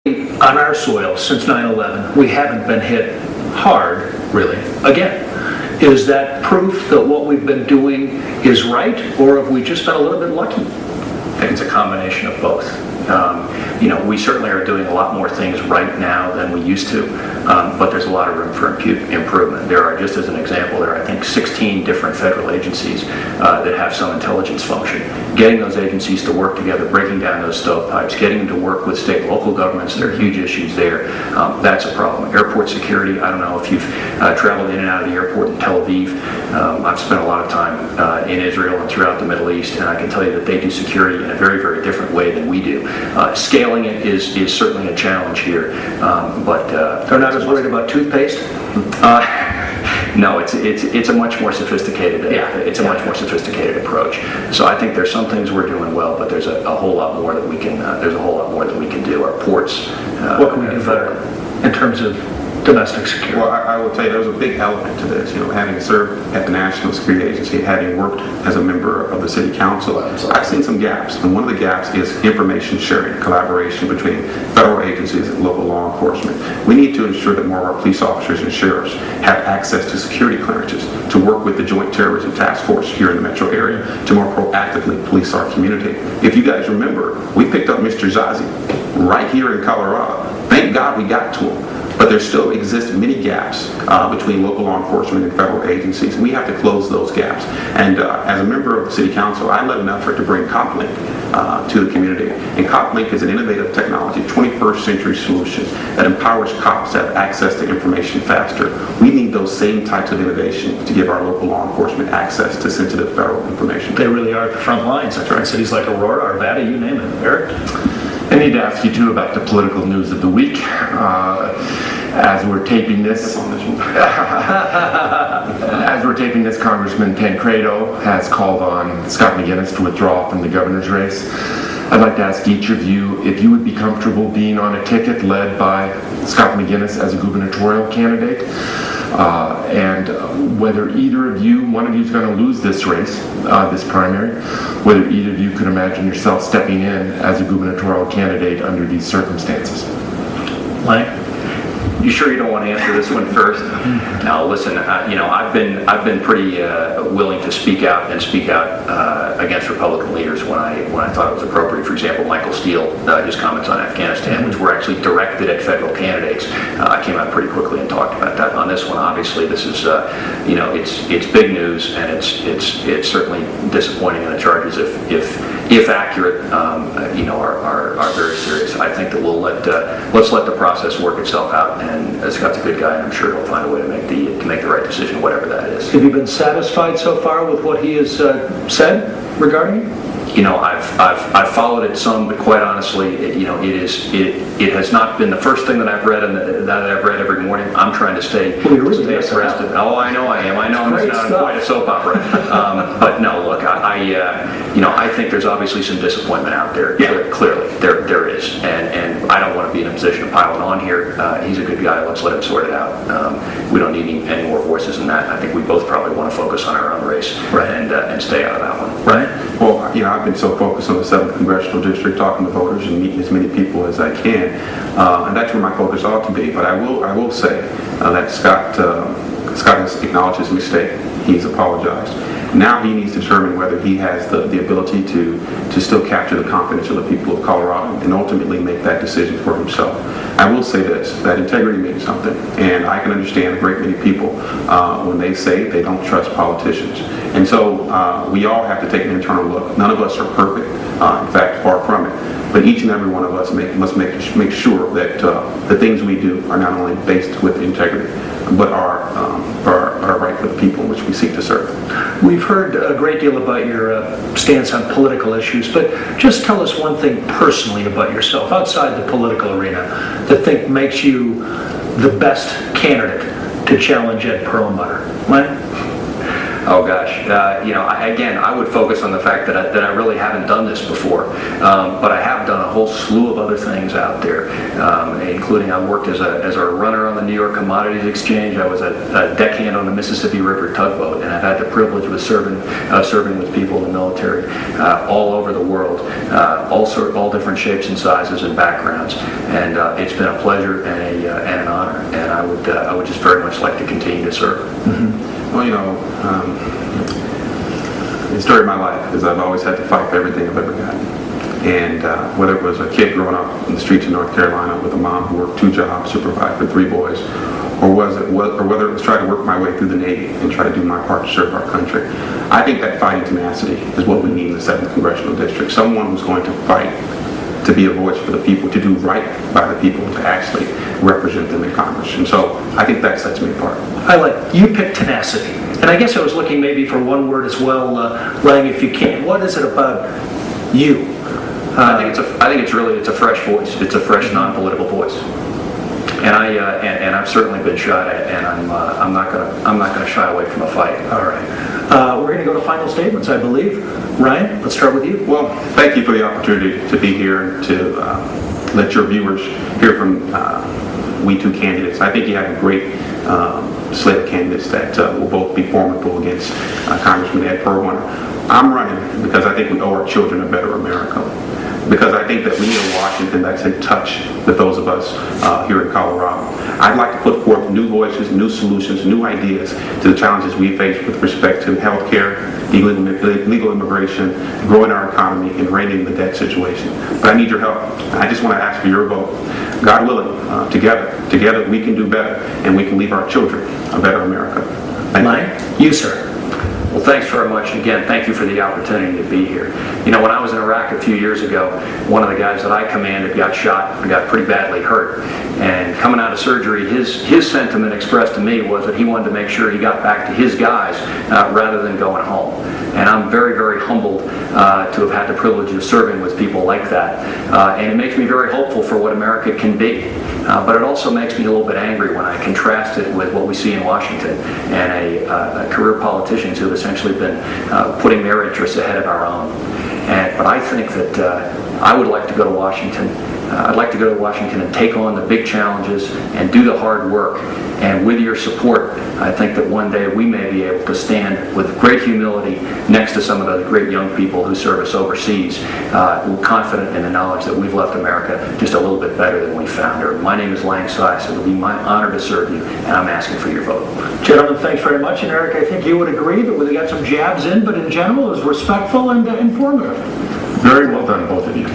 on our soil since 9/11, we haven't been hit hard, really, again. Is that proof that what we've been doing is right, or have we just been a little bit lucky? I think it's a combination of both. We certainly are doing a lot more things right now than we used to, but there's a lot of room for improvement. There are, just as an example, there are, I think, 16 different federal agencies that have some intelligence function. Getting those agencies to work together, breaking down those stovepipes, getting them to work with state and local governments, there are huge issues there. That's a problem. Airport security, I don't know if you've traveled in and out of the airport in Tel Aviv. I've spent a lot of time in Israel and throughout the Middle East, and I can tell you that they do security in a very, very different way than we do. Scaling it is certainly a challenge here, but they're not as worried about toothpaste. No, it's a much more sophisticated. It's a much more sophisticated approach. So I think there's some things we're doing well, but there's a whole lot more that we can. There's a whole lot more that we can do. Our ports. What can we do better in terms of domestic security? Well, I will tell you, there's a big element to this. Having served at the National Security Agency, having worked as a member of the City Council, I've seen some gaps. And one of the gaps is information sharing, collaboration between federal agencies and local law enforcement. We need to ensure that more of our police officers and sheriffs have access to security clearances to work with the Joint Terrorism Task Force here in the metro area to more proactively police our community. If you guys remember, we picked up Mr. Zazi right here in Colorado. Thank God we got to him. But there still exist many gaps between local law enforcement and federal agencies. We have to close those gaps. And as a member of the City Council, I led an effort to bring CopLink to the community. And CopLink is an innovative technology, 21st century solution that empowers cops to have access to information faster. We need those same types of innovations to give our local law enforcement access to sensitive federal information. They really are at the front lines. That's right. Cities like Aurora, Arvada, you name it. Eric? I need to ask you too about the political news of the week. As we're taping this, Congressman Tancredo has called on Scott McGinnis to withdraw from the governor's race. I'd like to ask each of you if you would be comfortable being on a ticket led by Scott McGinnis as a gubernatorial candidate, and whether either of you, one of you is going to lose this race, this primary, whether either of you could imagine yourself stepping in as a gubernatorial candidate under these circumstances. Mike? You sure you don't want to answer this one first? No, listen. I've been pretty willing to speak out against Republican leaders when I thought it was appropriate. For example, Michael Steele, his comments on Afghanistan, which were actually directed at federal candidates. I came out pretty quickly and talked about that. On this one, obviously, this is it's big news, and it's certainly disappointing. And the charges, if accurate, are very serious. I think that let's let the process work itself out. And Scott's a good guy, and I'm sure he'll find a way to make the right decision, whatever that is. Have you been satisfied so far with what he has said regarding you? I've followed it some, but quite honestly, it has not been the first thing that I've read and that I've read every morning. I'm trying to stay abreast of. Oh, I know I am. I know I'm not quite a soap opera. But no, look, I think there's obviously some disappointment out there. Yeah. Clearly, there is, and I don't want to be in a position of piling on here. He's a good guy. Let's let him sort it out. We don't need any more voices than that. I think we both probably want to focus on our own race, right, and stay out of that one. Right. Well, I've been so focused on the 7th Congressional District, talking to voters and meeting as many people as I can, and that's where my focus ought to be. But I will say that Scott has acknowledged his mistake. He's apologized. Now he needs to determine whether he has the ability to still capture the confidence of the people of Colorado and ultimately make that decision for himself. I will say this, that integrity means something, and I can understand a great many people when they say they don't trust politicians. And so we all have to take an internal look. None of us are perfect, in fact, far from it. But each and every one of us must make sure that the things we do are not only based with integrity, but are right for the people in which we seek to serve. We've heard a great deal about your stance on political issues, but just tell us one thing personally about yourself outside the political arena that makes you the best candidate to challenge Ed Perlmutter. Mike? Oh gosh, again, I would focus on the fact that I really haven't done this before, but I have done a whole slew of other things out there, including I worked as a runner on the New York Commodities Exchange. I was a deckhand on the Mississippi River tugboat, and I've had the privilege of serving with people in the military all over the world, all different shapes and sizes and backgrounds, and it's been a pleasure and an honor, and I would just very much like to continue to serve. Well, the story of my life is I've always had to fight for everything I've ever gotten. And whether it was a kid growing up in the streets of North Carolina with a mom who worked 2 jobs to provide for 3 boys, or whether it was trying to work my way through the Navy and try to do my part to serve our country, I think that fighting tenacity is what we need in the 7th Congressional District. Someone who's going to fight to be a voice for the people, to do right by the people, to actually represent them in Congress. And so I think that sets me apart. I like, you picked tenacity. And I guess I was looking maybe for one word as well, Lang, if you can. What is it about you? I think it's a fresh voice. It's a fresh, non-political voice. And I've certainly been shot at, and I'm not gonna shy away from a fight. All right. We're going to go to final statements, I believe. Ryan, let's start with you. Well, thank you for the opportunity to be here and to let your viewers hear from we 2 candidates. I think you have a great slate of candidates that will both be formidable against Congressman Ed Perlmutter. I'm running because I think we owe our children a better America. Because I think that we need a Washington that's in touch with those of us here in Colorado. I'd like to put forth new voices, new solutions, new ideas to the challenges we face with respect to health care, legal immigration, growing our economy, and reining the debt situation. But I need your help. I just want to ask for your vote. God willing, together we can do better, and we can leave our children a better America. Thank you. You, sir. Well, thanks very much. Again, thank you for the opportunity to be here. When I was in Iraq a few years ago, one of the guys that I commanded got shot and got pretty badly hurt. And coming out of surgery, his sentiment expressed to me was that he wanted to make sure he got back to his guys rather than going home. And I'm very, very humbled to have had the privilege of serving with people like that. And it makes me very hopeful for what America can be. But it also makes me a little bit angry when I contrast it with what we see in Washington and a career politicians who have essentially been putting their interests ahead of our own. But I think that I would like to go to Washington. I'd like to go to Washington and take on the big challenges and do the hard work. And with your support, I think that one day we may be able to stand with great humility next to some of the great young people who serve us overseas, confident in the knowledge that we've left America just a little bit better than we found her. My name is Lang Sias. It'll be my honor to serve you, and I'm asking for your vote. Gentlemen, thanks very much. And Eric, I think you would agree that we got some jabs in, but in general, it was respectful and informative. Very well done, both of you.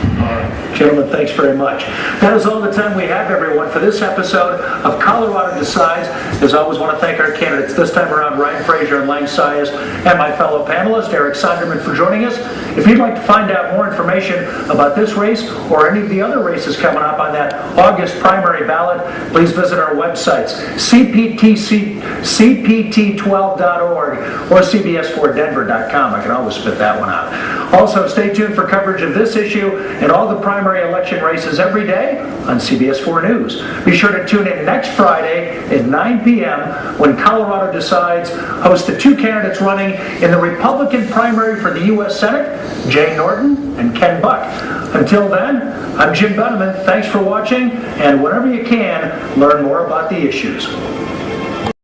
Gentlemen, thanks very much. That is all the time we have, everyone, for this episode of Colorado Decides. As always, want to thank our candidates this time around, Ryan Frazier and Lang Sias, and my fellow panelist, Eric Sonderman, for joining us. If you'd like to find out more information about this race or any of the other races coming up on that August primary ballot, please visit our websites, cpt12.org or cbs4denver.com. I can always spit that one out. Also, stay tuned for coverage of this issue and all the primary election races every day on CBS 4 News. Be sure to tune in next Friday at 9 p.m. when Colorado Decides hosts the 2 candidates running in the Republican primary for the U.S. Senate, Jay Norton and Ken Buck. Until then, I'm Jim Benneman. Thanks for watching, and whenever you can, learn more about the issues.